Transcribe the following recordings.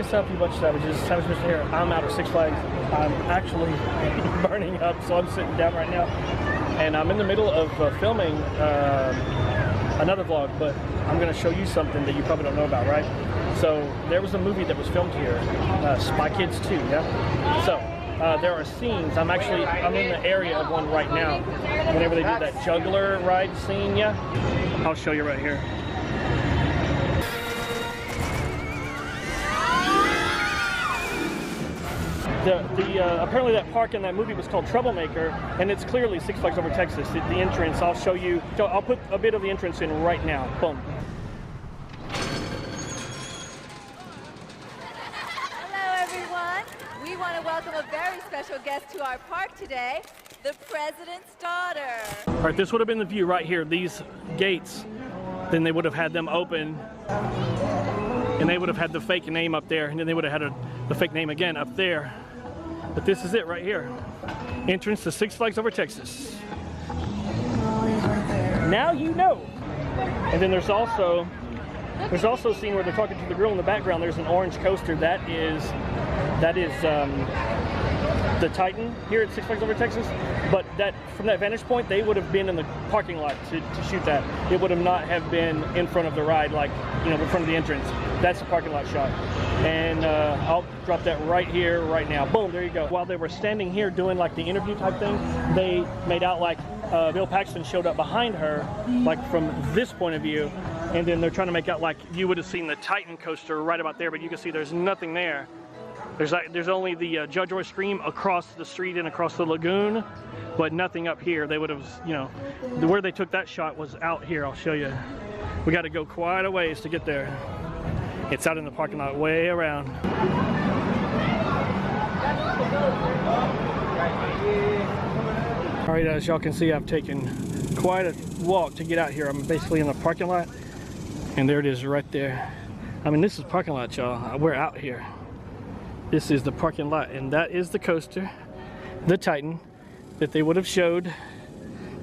is up, you bunch of savages. Savage Mission here. I'm out at Six Flags. I'm actually burning up, so I'm sitting down right now. And I'm in the middle of filming another vlog, but I'm going to show you something that you probably don't know about, right? So there was a movie that was filmed here, Spy Kids 2, yeah? So there are scenes. I'm in the area of one right now. Whenever they do that juggler ride scene, yeah? I'll show you right here. Apparently that park in that movie was called Troublemaker, and it's clearly Six Flags Over Texas. The entrance, I'll show you. I'll put a bit of the entrance in right now. Boom. Hello everyone. We want to welcome a very special guest to our park today, the President's daughter. All right, this would have been the view right here. These gates, then they would have had them open, and they would have had the fake name up there, and then they would have had the fake name again up there. But this is it right here. Entrance to Six Flags Over Texas. Now you know. And then there's also a scene where they're talking to the girl in the background. There's an orange coaster. That is the Titan here at Six Flags Over Texas. But from that vantage point, they would have been in the parking lot to shoot that. It would have not have been in front of the ride, like, you know, in front of the entrance. That's a parking lot shot. And I'll drop that right here, right now. Boom, there you go. While they were standing here doing like the interview type thing, they made out like Bill Paxton showed up behind her, like from this point of view. And then they're trying to make out like you would have seen the Titan coaster right about there, but you can see there's nothing there. There's only the Judge Roy Stream across the street and across the lagoon, but nothing up here. They would have, you know, where they took that shot was out here. I'll show you. We got to go quite a ways to get there. It's out in the parking lot way around. All right, as y'all can see, I've taken quite a walk to get out here. I'm basically in the parking lot, and there it is right there. I mean, this is parking lot, y'all. We're out here. This is the parking lot, and that is the coaster, the Titan, that they would have showed.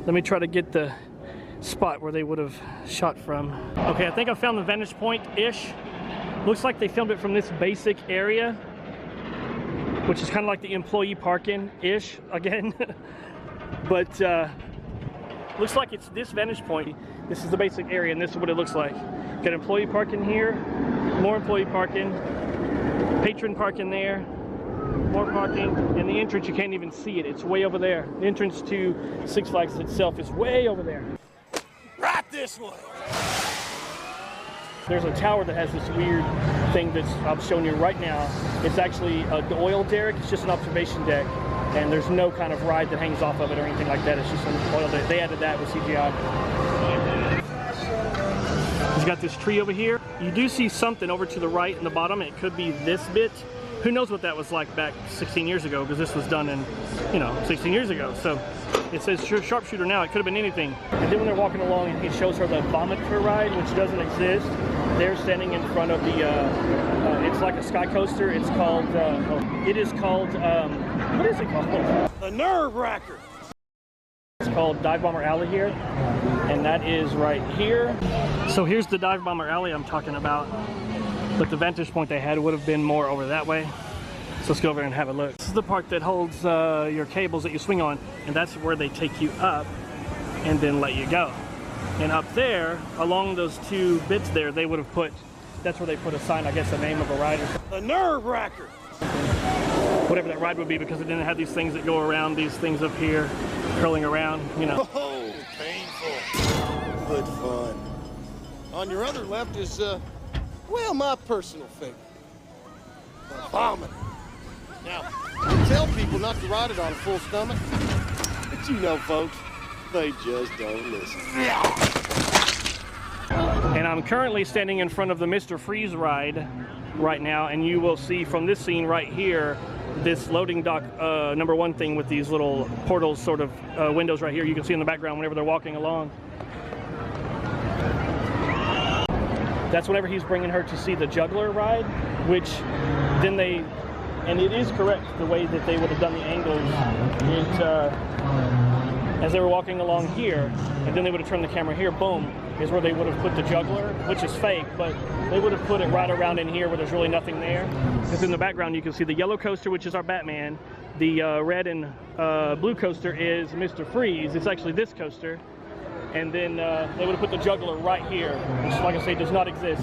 Let me try to get the spot where they would have shot from. Okay, I think I found the vantage point-ish. Looks like they filmed it from this basic area, which is kind of like the employee parking-ish again. But looks like it's this vantage point. This is the basic area, and this is what it looks like. Got employee parking here, more employee parking, patron parking there, more parking, and the entrance, you can't even see it. It's way over there. The entrance to Six Flags itself is way over there. Right this way. There's a tower that has this weird thing that I'm showing you right now. It's actually the oil derrick. It's just an observation deck, and there's no kind of ride that hangs off of it or anything like that. It's just an oil derrick. They added that with CGI. He's got this tree over here. You do see something over to the right in the bottom. It could be this bit. Who knows what that was like back 16 years ago, because this was done in, 16 years ago. So it says sharpshooter now. It could have been anything. And then when they're walking along and he shows her the vomiter ride, which doesn't exist, they're standing in front of the, it's like a sky coaster. It's called, what is it called? The Nerve Wrecker. It's called Dive Bomber Alley here, and that is right here. So here's the Dive Bomber Alley I'm talking about, but the vantage point they had would have been more over that way. So let's go over and have a look. This is the part that holds your cables that you swing on, and that's where they take you up and then let you go. And up there, along those two bits there, they would have put, that's where they put a sign, I guess the name of a ride. The Nerve Wrecker. Whatever that ride would be, because it didn't have these things that go around, these things up here, curling around, you know. Oh, painful, but fun. On your other left is, well, my personal favorite, the vomit. Now, I tell people not to ride it on a full stomach, but you know, folks, they just don't listen. And I'm currently standing in front of the Mr. Freeze ride right now, and you will see from this scene right here, this loading dock #1 thing with these little portals, sort of windows right here. You can see in the background whenever they're walking along. That's whenever he's bringing her to see the juggler ride, which then they, and it is correct the way that they would have done the angles. As they were walking along here, and then they would have turned the camera here, boom, is where they would have put the juggler, which is fake, but they would have put it right around in here where there's really nothing there. Because in the background you can see the yellow coaster, which is our Batman. The red and blue coaster is Mr. Freeze. It's actually this coaster. And then they would have put the juggler right here, which, like I say, does not exist.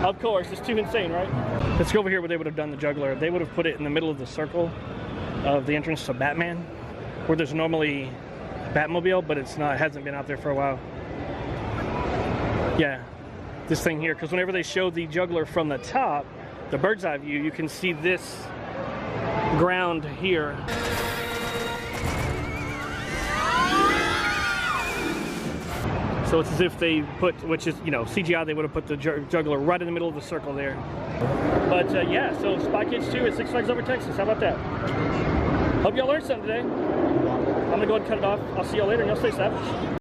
Of course, it's too insane, right? Let's go over here where they would have done the juggler. They would have put it in the middle of the circle of the entrance to Batman, where there's normally Batmobile, but it's not. It hasn't been out there for a while. Yeah, this thing here, because whenever they show the juggler from the top, the bird's eye view, you can see this ground here. So it's as if they put, which is, you know, CGI, they would have put the juggler right in the middle of the circle there. But yeah, so Spy Kids 2 at Six Flags Over Texas. How about that? Hope y'all learned something today. I'm gonna go ahead and cut it off. I'll see y'all later, and y'all stay savage.